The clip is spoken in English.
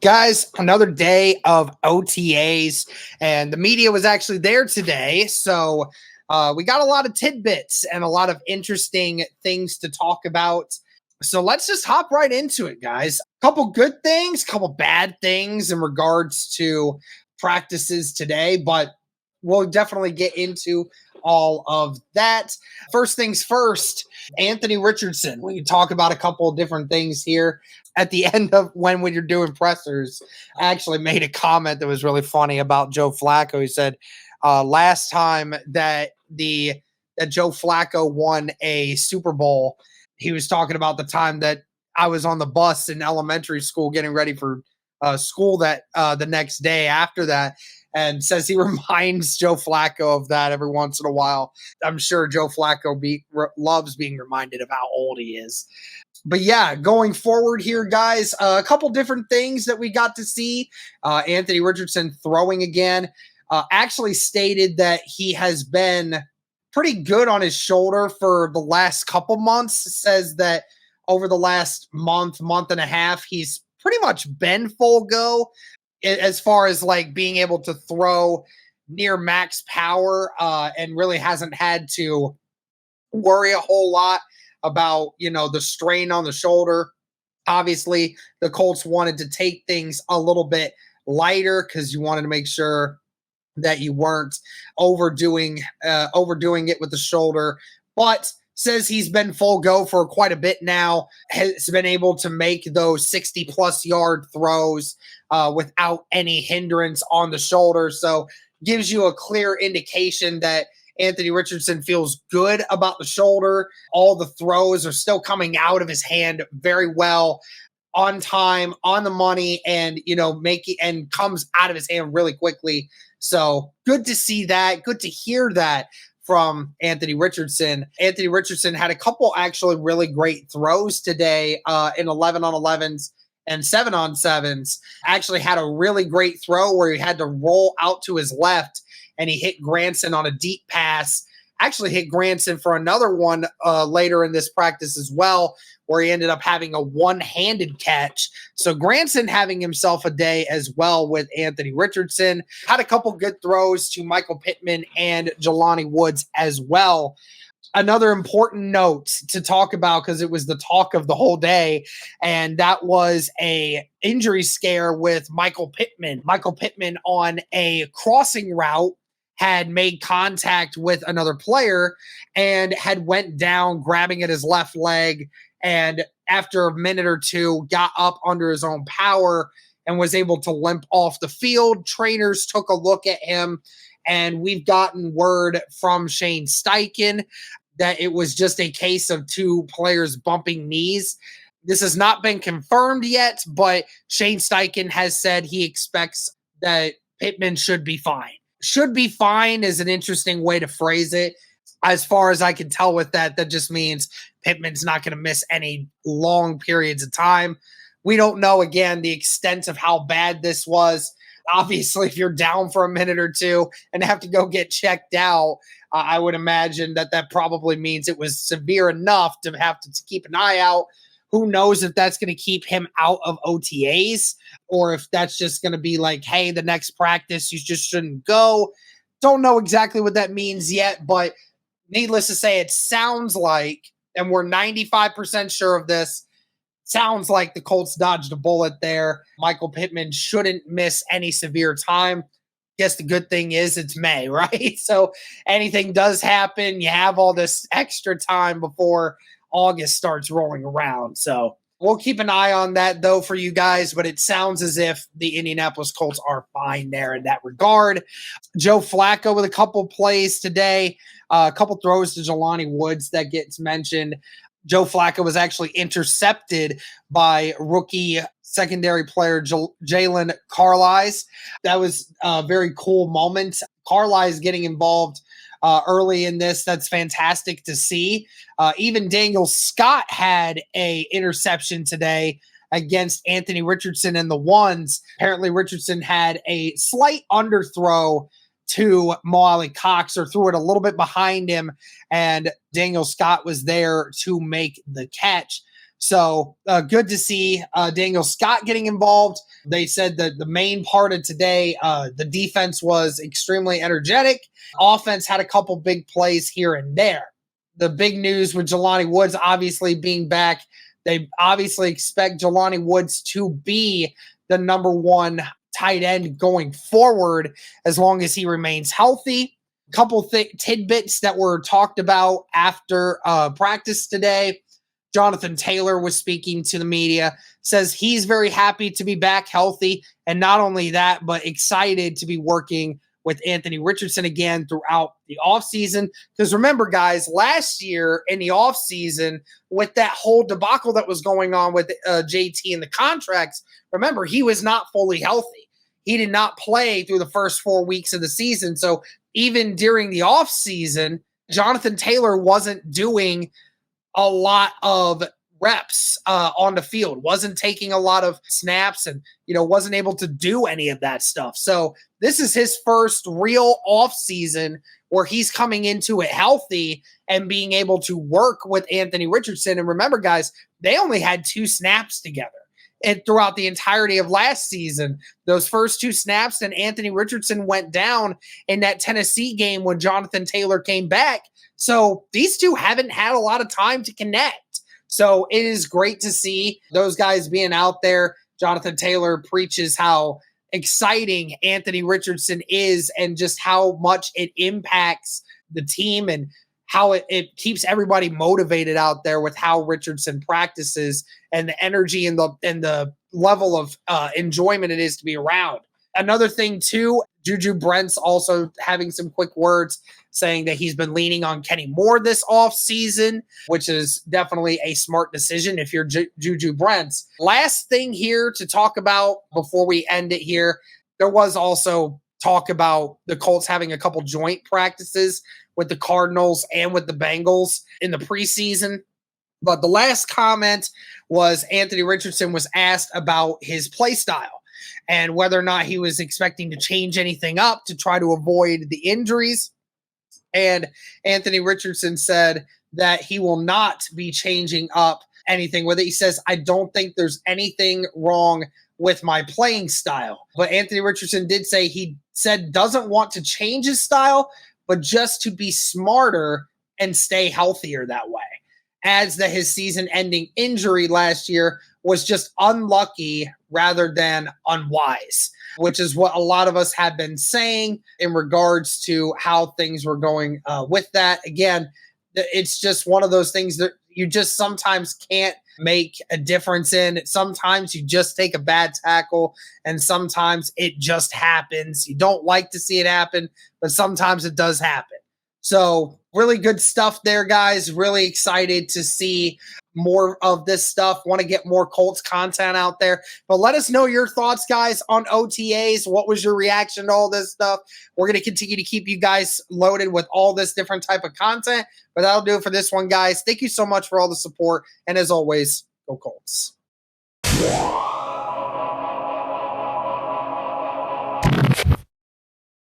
Guys, another day of OTAs, and the media was actually there today. So we got a lot of tidbits and a lot of interesting things to talk about. So let's just hop right into it, guys. Couple good things, couple bad things in regards to practices today, but we'll definitely get into all of that. First things first, Anthony Richardson. We can talk about a couple of different things here at the end of when you're doing pressers. I actually made a comment that was really funny about Joe Flacco. He said last time that Joe Flacco won a Super Bowl, he was talking about the time that I was on the bus in elementary school getting ready for school that the next day after that, and says he reminds Joe Flacco of that every once in a while. I'm sure Joe Flacco loves being reminded of how old he is. But yeah, going forward here, guys, a couple different things that we got to see. Anthony Richardson throwing again. Actually stated that he has been pretty good on his shoulder for the last couple months. Says that over the last month and a half, he's pretty much been full go as far as like being able to throw near max power, and really hasn't had to worry a whole lot about, the strain on the shoulder. Obviously, the Colts wanted to take things a little bit lighter because you wanted to make sure that you weren't overdoing it with the shoulder. But says he's been full go for quite a bit now, has been able to make those 60-plus yard throws without any hindrance on the shoulder. So gives you a clear indication that Anthony Richardson feels good about the shoulder. All the throws are still coming out of his hand very well, on time, on the money, and and comes out of his hand really quickly. So good to see that. Good to hear that from Anthony Richardson. Anthony Richardson had a couple actually really great throws today in 11-on-11s and 7-on-7s. Actually had a really great throw where he had to roll out to his left and he hit Granson on a deep pass. Actually hit Granson for another one later in this practice as well, where he ended up having a one-handed catch. So Granson having himself a day as well with Anthony Richardson. Had a couple good throws to Michael Pittman and Jelani Woods as well. Another important note to talk about, because it was the talk of the whole day, and that was a injury scare with Michael Pittman. Michael Pittman on a crossing route had made contact with another player and had went down grabbing at his left leg, and after a minute or two got up under his own power and was able to limp off the field. Trainers took a look at him, and we've gotten word from Shane Steichen that it was just a case of two players bumping knees. This has not been confirmed yet, but Shane Steichen has said he expects that Pittman should be fine. Should be fine is an interesting way to phrase it. As far as I can tell with that, that just means Pittman's not going to miss any long periods of time. We don't know, again, the extent of how bad this was. Obviously, if you're down for a minute or two and have to go get checked out, I would imagine that probably means it was severe enough to have to keep an eye out. Who knows if that's going to keep him out of OTAs, or if that's just going to be like, hey, the next practice, you just shouldn't go. Don't know exactly what that means yet, but needless to say, it sounds like, and we're 95% sure of this, sounds like the Colts dodged a bullet there. Michael Pittman shouldn't miss any severe time. Guess the good thing is it's May, right? So anything does happen, you have all this extra time before August starts rolling around. So we'll keep an eye on that, though, for you guys. But it sounds as if the Indianapolis Colts are fine there in that regard. Joe Flacco with a couple plays today, a couple throws to Jelani Woods that gets mentioned. Joe Flacco was actually intercepted by rookie secondary player Jalen Carlies. That was a very cool moment. Carlies getting involved early in this. That's fantastic to see. Even Daniel Scott had a interception today against Anthony Richardson and the ones. Apparently Richardson had a slight underthrow to Mo Alie-Cox, or threw it a little bit behind him, and Daniel Scott was there to make the catch. So good to see Daniel Scott getting involved. They said that the main part of today, the defense was extremely energetic. Offense had a couple big plays here and there. The big news with Jelani Woods obviously being back, they obviously expect Jelani Woods to be the number one tight end going forward as long as he remains healthy. A couple tidbits that were talked about after practice today. Jonathan Taylor was speaking to the media, says he's very happy to be back healthy. And not only that, but excited to be working with Anthony Richardson again throughout the offseason. Because remember, guys, last year in the offseason, with that whole debacle that was going on with JT and the contracts, remember, he was not fully healthy. He did not play through the first 4 weeks of the season. So even during the offseason, Jonathan Taylor wasn't doing a lot of reps on the field, wasn't taking a lot of snaps, and wasn't able to do any of that stuff. So this is his first real off season where he's coming into it healthy and being able to work with Anthony Richardson. And remember, guys, they only had 2 snaps together and throughout the entirety of last season. Those first 2 snaps, and Anthony Richardson went down in that Tennessee game when Jonathan Taylor came back. So these two haven't had a lot of time to connect. So it is great to see those guys being out there. Jonathan Taylor preaches how exciting Anthony Richardson is and just how much it impacts the team and how it keeps everybody motivated out there with how Richardson practices and the energy and the level of enjoyment it is to be around. Another thing, too, Juju Brent's also having some quick words saying that he's been leaning on Kenny Moore this offseason, which is definitely a smart decision if you're Juju Brent's. Last thing here to talk about before we end it here, there was also talk about the Colts having a couple joint practices with the Cardinals and with the Bengals in the preseason. But the last comment was Anthony Richardson was asked about his play style and whether or not he was expecting to change anything up to try to avoid the injuries. And Anthony Richardson said that he will not be changing up anything with it. He says, I don't think there's anything wrong with my playing style. But Anthony Richardson did say he said doesn't want to change his style, but just to be smarter and stay healthier that way. Adds that his season-ending injury last year was just unlucky rather than unwise, which is what a lot of us have been saying in regards to how things were going with that. Again, it's just one of those things that you just sometimes can't make a difference in. Sometimes you just take a bad tackle, and sometimes it just happens. You don't like to see it happen, but sometimes it does happen. So really good stuff there, guys. Really excited to see more of this stuff. Want to get more Colts content out there. But let us know your thoughts, guys, on OTAs. What was your reaction to all this stuff? We're going to continue to keep you guys loaded with all this different type of content. But that'll do it for this one, guys. Thank you so much for all the support. And as always, go Colts.